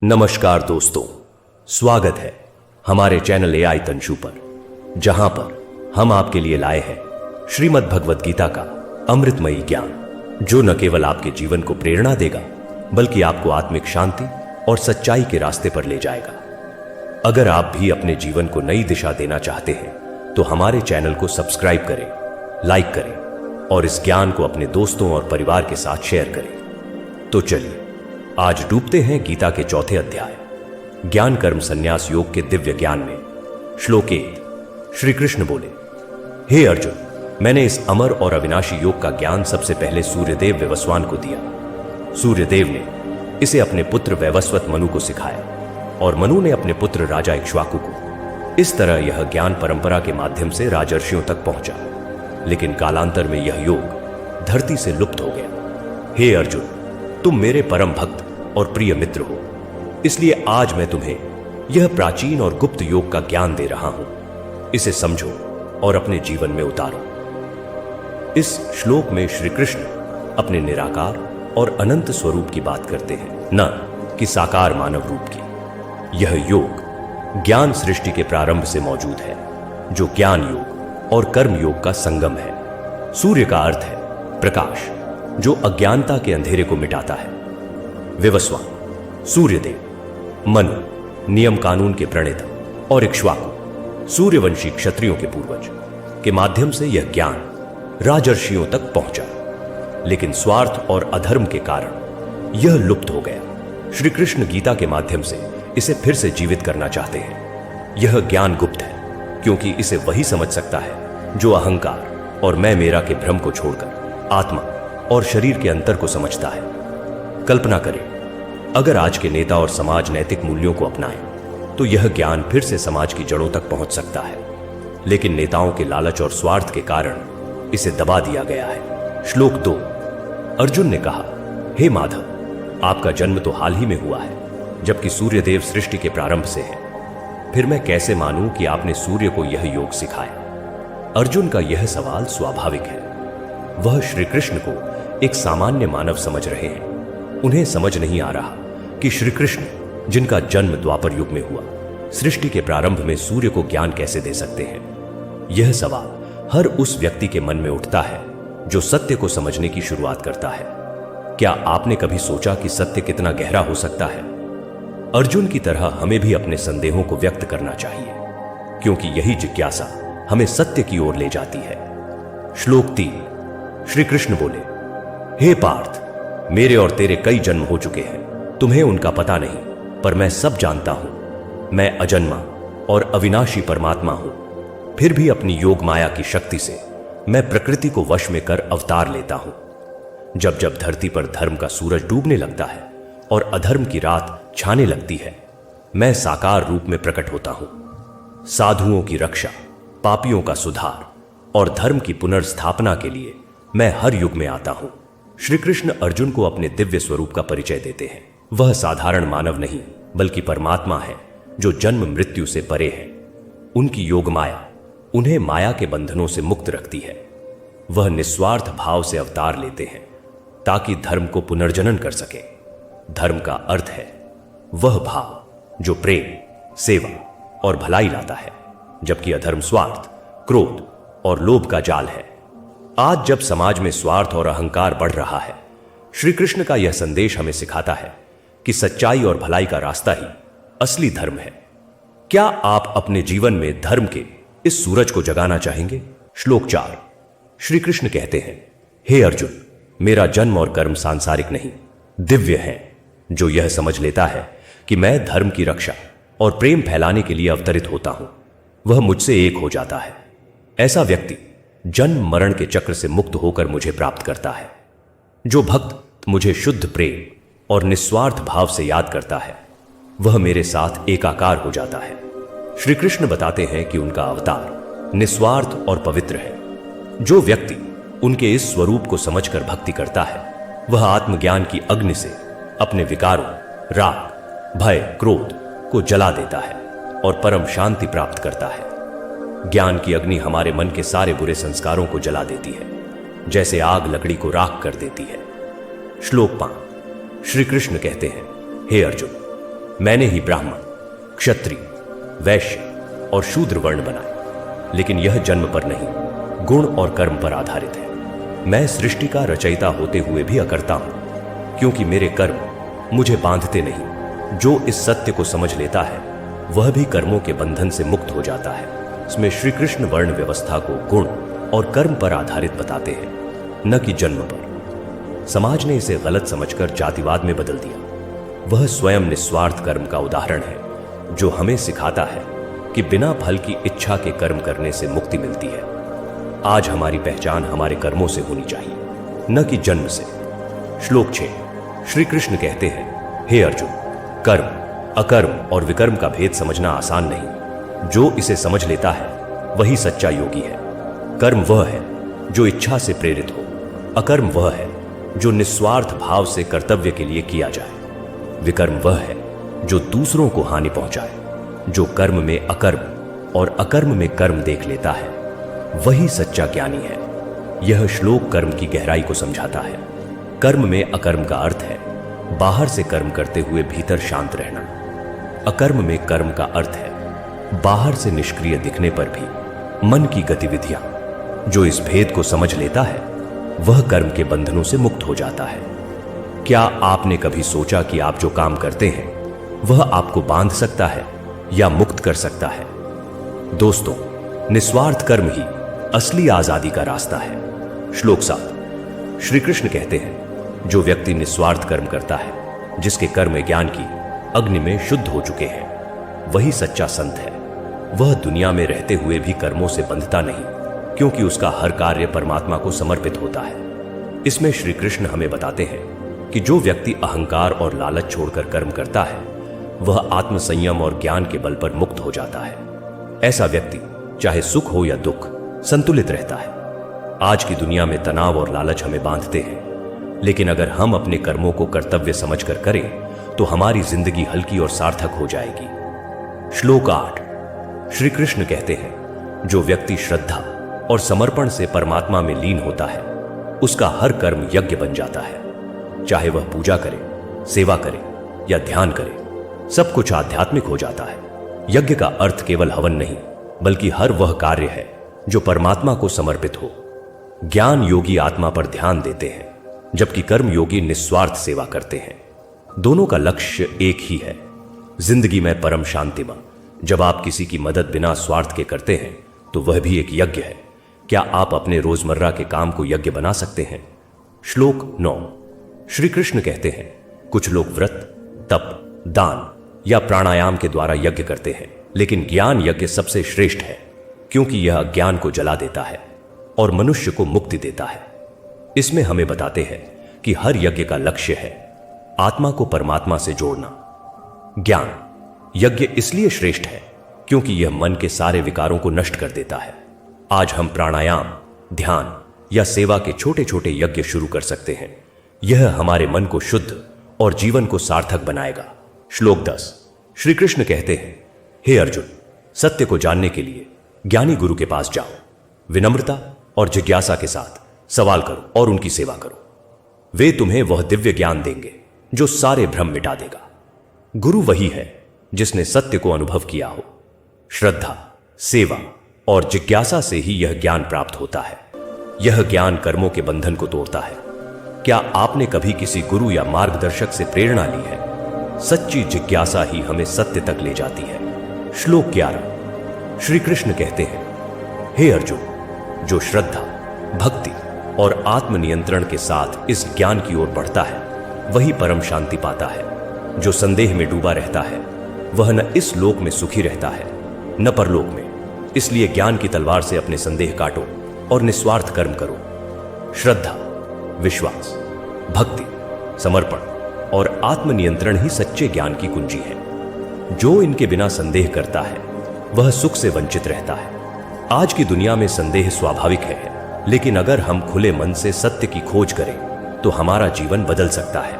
नमस्कार दोस्तों, स्वागत है हमारे चैनल एआई तंशु पर, जहां पर हम आपके लिए लाए हैं श्रीमद् भगवद गीता का अमृतमयी ज्ञान, जो न केवल आपके जीवन को प्रेरणा देगा बल्कि आपको आत्मिक शांति और सच्चाई के रास्ते पर ले जाएगा। अगर आप भी अपने जीवन को नई दिशा देना चाहते हैं तो हमारे चैनल को सब्सक्राइब करें, लाइक करें और इस ज्ञान को अपने दोस्तों और परिवार के साथ शेयर करें। तो चलिए आज डूबते हैं गीता के चौथे अध्याय ज्ञान कर्म संन्यास योग के दिव्य ज्ञान में। श्लोक 1। श्री कृष्ण बोले, हे अर्जुन, मैंने इस अमर और अविनाशी योग का ज्ञान सबसे पहले सूर्यदेव वैवस्वान को दिया। सूर्यदेव ने इसे अपने पुत्र वैवस्वत मनु को सिखाया और मनु ने अपने पुत्र राजा इक्ष्वाकु को। इस तरह यह ज्ञान परंपरा के माध्यम से राजर्षियों तक पहुंचा, लेकिन कालांतर में यह योग धरती से लुप्त हो गया। हे अर्जुन, तुम मेरे परम भक्त और प्रिय मित्र हो, इसलिए आज मैं तुम्हें यह प्राचीन और गुप्त योग का ज्ञान दे रहा हूं। इसे समझो और अपने जीवन में उतारो। इस श्लोक में श्री कृष्ण अपने निराकार और अनंत स्वरूप की बात करते हैं, न कि साकार मानव रूप की। यह योग ज्ञान सृष्टि के प्रारंभ से मौजूद है, जो ज्ञान योग और कर्म योग का संगम है। सूर्य का अर्थ है प्रकाश, जो अज्ञानता के अंधेरे को मिटाता है। विवस्वान, सूर्यदेव, मनु, नियम कानून के प्रणेता, और इक्ष्वाकु, सूर्यवंशी क्षत्रियों के पूर्वज के माध्यम से यह ज्ञान राजर्षियों तक पहुंचा, लेकिन स्वार्थ और अधर्म के कारण यह लुप्त हो गया। श्री कृष्ण गीता के माध्यम से इसे फिर से जीवित करना चाहते हैं। यह ज्ञान गुप्त है, क्योंकि इसे वही समझ सकता है जो अहंकार और मैं मेरा के भ्रम को छोड़कर आत्मा और शरीर के अंतर को समझता है। कल्पना करें, अगर आज के नेता और समाज नैतिक मूल्यों को अपनाएं तो यह ज्ञान फिर से समाज की जड़ों तक पहुंच सकता है, लेकिन नेताओं के लालच और स्वार्थ के कारण इसे दबा दिया गया है। श्लोक 2। अर्जुन ने कहा, हे माधव, आपका जन्म तो हाल ही में हुआ है, जबकि सूर्यदेव सृष्टि के प्रारंभ से है। फिर मैं कैसे मानूं कि आपने सूर्य को यह योग सिखाया? अर्जुन का यह सवाल स्वाभाविक है। वह श्री कृष्ण को एक सामान्य मानव समझ रहे हैं। उन्हें समझ नहीं आ रहा कि श्री कृष्ण, जिनका जन्म द्वापर युग में हुआ, सृष्टि के प्रारंभ में सूर्य को ज्ञान कैसे दे सकते हैं। यह सवाल हर उस व्यक्ति के मन में उठता है जो सत्य को समझने की शुरुआत करता है। क्या आपने कभी सोचा कि सत्य कितना गहरा हो सकता है? अर्जुन की तरह हमें भी अपने संदेहों को व्यक्त करना चाहिए, क्योंकि यही जिज्ञासा हमें सत्य की ओर ले जाती है। श्लोक 3। श्री कृष्ण बोले, हे पार्थ, मेरे और तेरे कई जन्म हो चुके हैं, तुम्हें उनका पता नहीं, पर मैं सब जानता हूं। मैं अजन्मा और अविनाशी परमात्मा हूं। फिर भी अपनी योग माया की शक्ति से मैं प्रकृति को वश में कर अवतार लेता हूं। जब जब धरती पर धर्म का सूरज डूबने लगता है और अधर्म की रात छाने लगती है, मैं साकार रूप में प्रकट होता हूं। साधुओं की रक्षा, पापियों का सुधार और धर्म की पुनर्स्थापना के लिए मैं हर युग में आता हूं। श्री कृष्ण अर्जुन को अपने दिव्य स्वरूप का परिचय देते हैं। वह साधारण मानव नहीं, बल्कि परमात्मा है, जो जन्म मृत्यु से परे है। उनकी योग माया उन्हें माया के बंधनों से मुक्त रखती है। वह निस्वार्थ भाव से अवतार लेते हैं ताकि धर्म को पुनर्जनन कर सके। धर्म का अर्थ है वह भाव जो प्रेम, सेवा और भलाई लाता है, जबकि अधर्म स्वार्थ, क्रोध और लोभ का जाल है। आज जब समाज में स्वार्थ और अहंकार बढ़ रहा है, श्री कृष्ण का यह संदेश हमें सिखाता है कि सच्चाई और भलाई का रास्ता ही असली धर्म है। क्या आप अपने जीवन में धर्म के इस सूरज को जगाना चाहेंगे? श्लोक 4। श्री कृष्ण कहते हैं, हे अर्जुन, मेरा जन्म और कर्म सांसारिक नहीं, दिव्य है। जो यह समझ लेता है कि मैं धर्म की रक्षा और प्रेम फैलाने के लिए अवतरित होता हूं, वह मुझसे एक हो जाता है। ऐसा व्यक्ति जन्म मरण के चक्र से मुक्त होकर मुझे प्राप्त करता है। जो भक्त मुझे शुद्ध प्रेम और निस्वार्थ भाव से याद करता है, वह मेरे साथ एकाकार हो जाता है। श्री कृष्ण बताते हैं कि उनका अवतार निस्वार्थ और पवित्र है। जो व्यक्ति उनके इस स्वरूप को समझकर भक्ति करता है, वह आत्मज्ञान की अग्नि से अपने विकारों, राग, भय, क्रोध को जला देता है और परम शांति प्राप्त करता है। ज्ञान की अग्नि हमारे मन के सारे बुरे संस्कारों को जला देती है, जैसे आग लकड़ी को राख कर देती है। श्लोक 5। श्री कृष्ण कहते हैं, हे अर्जुन, मैंने ही ब्राह्मण, क्षत्रिय, वैश्य और शूद्र वर्ण बनाए, लेकिन यह जन्म पर नहीं, गुण और कर्म पर आधारित है। मैं सृष्टि का रचयिता होते हुए भी अकर्ता हूं, क्योंकि मेरे कर्म मुझे बांधते नहीं। जो इस सत्य को समझ लेता है वह भी कर्मों के बंधन से मुक्त हो जाता है। इसमें श्री कृष्ण वर्ण व्यवस्था को गुण और कर्म पर आधारित बताते हैं, न कि जन्म पर। समाज ने इसे गलत समझकर जातिवाद में बदल दिया। वह स्वयं निस्वार्थ कर्म का उदाहरण है, जो हमें सिखाता है कि बिना फल की इच्छा के कर्म करने से मुक्ति मिलती है। आज हमारी पहचान हमारे कर्मों से होनी चाहिए, न कि जन्म से। श्लोक 6। श्री कृष्ण कहते हैं, हे अर्जुन, कर्म, अकर्म और विकर्म का भेद समझना आसान नहीं। जो इसे समझ लेता है वही सच्चा योगी है। कर्म वह है जो इच्छा से प्रेरित हो, अकर्म वह है जो निस्वार्थ भाव से कर्तव्य के लिए किया जाए, विकर्म वह है जो दूसरों को हानि पहुंचाए। जो कर्म में अकर्म और अकर्म में कर्म देख लेता है वही सच्चा ज्ञानी है। यह श्लोक कर्म की गहराई को समझाता है। कर्म में अकर्म का अर्थ है बाहर से कर्म करते हुए भीतर शांत रहना। अकर्म में कर्म का अर्थ है बाहर से निष्क्रिय दिखने पर भी मन की गतिविधियां। जो इस भेद को समझ लेता है वह कर्म के बंधनों से मुक्त हो जाता है। क्या आपने कभी सोचा कि आप जो काम करते हैं वह आपको बांध सकता है या मुक्त कर सकता है? दोस्तों, निस्वार्थ कर्म ही असली आजादी का रास्ता है। श्लोक 7। श्री कृष्ण कहते हैं, जो व्यक्ति निस्वार्थ कर्म करता है, जिसके कर्म ज्ञान की अग्नि में शुद्ध हो चुके हैं, वही सच्चा संत है। वह दुनिया में रहते हुए भी कर्मों से बंधता नहीं, क्योंकि उसका हर कार्य परमात्मा को समर्पित होता है। इसमें श्री कृष्ण हमें बताते हैं कि जो व्यक्ति अहंकार और लालच छोड़कर कर्म करता है वह आत्मसंयम और ज्ञान के बल पर मुक्त हो जाता है। ऐसा व्यक्ति चाहे सुख हो या दुख संतुलित रहता है। आज की दुनिया में तनाव और लालच हमें बांधते हैं, लेकिन अगर हम अपने कर्मों को कर्तव्य समझकर करें तो हमारी जिंदगी हल्की और सार्थक हो जाएगी। श्लोक 8। श्री कृष्ण कहते हैं, जो व्यक्ति श्रद्धा और समर्पण से परमात्मा में लीन होता है उसका हर कर्म यज्ञ बन जाता है। चाहे वह पूजा करे, सेवा करे या ध्यान करे, सब कुछ आध्यात्मिक हो जाता है। यज्ञ का अर्थ केवल हवन नहीं, बल्कि हर वह कार्य है जो परमात्मा को समर्पित हो। ज्ञान योगी आत्मा पर ध्यान देते हैं, जबकि कर्म योगी निस्वार्थ सेवा करते हैं। दोनों का लक्ष्य एक ही है, जिंदगी में परम शांति में। जब आप किसी की मदद बिना स्वार्थ के करते हैं तो वह भी एक यज्ञ है। क्या आप अपने रोजमर्रा के काम को यज्ञ बना सकते हैं? श्लोक 9। श्री कृष्ण कहते हैं, कुछ लोग व्रत, तप, दान या प्राणायाम के द्वारा यज्ञ करते हैं, लेकिन ज्ञान यज्ञ सबसे श्रेष्ठ है, क्योंकि यह ज्ञान को जला देता है और मनुष्य को मुक्ति देता है। इसमें हमें बताते हैं कि हर यज्ञ का लक्ष्य है आत्मा को परमात्मा से जोड़ना। ज्ञान यज्ञ इसलिए श्रेष्ठ है क्योंकि यह मन के सारे विकारों को नष्ट कर देता है। आज हम प्राणायाम, ध्यान या सेवा के छोटे छोटे यज्ञ शुरू कर सकते हैं। यह हमारे मन को शुद्ध और जीवन को सार्थक बनाएगा। श्लोक 10। श्री कृष्ण कहते हैं, हे अर्जुन, सत्य को जानने के लिए ज्ञानी गुरु के पास जाओ। विनम्रता और जिज्ञासा के साथ सवाल करो और उनकी सेवा करो। वे तुम्हें वह दिव्य ज्ञान देंगे जो सारे भ्रम मिटा देगा। गुरु वही है जिसने सत्य को अनुभव किया हो। श्रद्धा, सेवा और जिज्ञासा से ही यह ज्ञान प्राप्त होता है। यह ज्ञान कर्मों के बंधन को तोड़ता है। क्या आपने कभी किसी गुरु या मार्गदर्शक से प्रेरणा ली है? सच्ची जिज्ञासा ही हमें सत्य तक ले जाती है। श्लोक 11। श्री कृष्ण कहते हैं, हे अर्जुन, जो श्रद्धा, भक्ति और आत्मनियंत्रण के साथ इस ज्ञान की ओर बढ़ता है वही परम शांति पाता है। जो संदेह में डूबा रहता है वह न इस लोक में सुखी रहता है न परलोक में। इसलिए ज्ञान की तलवार से अपने संदेह काटो और निस्वार्थ कर्म करो। श्रद्धा, विश्वास, भक्ति, समर्पण और आत्मनियंत्रण ही सच्चे ज्ञान की कुंजी है। जो इनके बिना संदेह करता है वह सुख से वंचित रहता है। आज की दुनिया में संदेह स्वाभाविक है, लेकिन अगर हम खुले मन से सत्य की खोज करें तो हमारा जीवन बदल सकता है।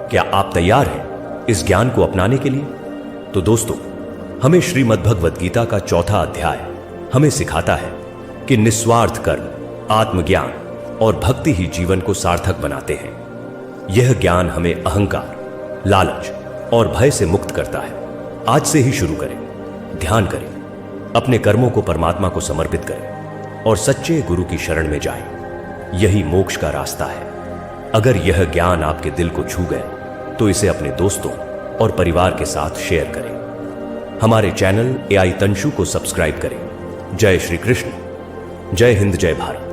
क्या आप तैयार हैं इस ज्ञान को अपनाने के लिए? तो दोस्तों, हमें श्रीमद् भगवद गीता का 4था अध्याय हमें सिखाता है कि निस्वार्थ कर्म, आत्मज्ञान और भक्ति ही जीवन को सार्थक बनाते हैं। यह ज्ञान हमें अहंकार, लालच और भय से मुक्त करता है। आज से ही शुरू करें, ध्यान करें, अपने कर्मों को परमात्मा को समर्पित करें और सच्चे गुरु की शरण में जाएं। यही मोक्ष का रास्ता है। अगर यह ज्ञान आपके दिल को छू गया तो इसे अपने दोस्तों और परिवार के साथ शेयर करें। हमारे चैनल AI तंशु को सब्सक्राइब करें। जय श्री कृष्ण, जय हिंद, जय भारत।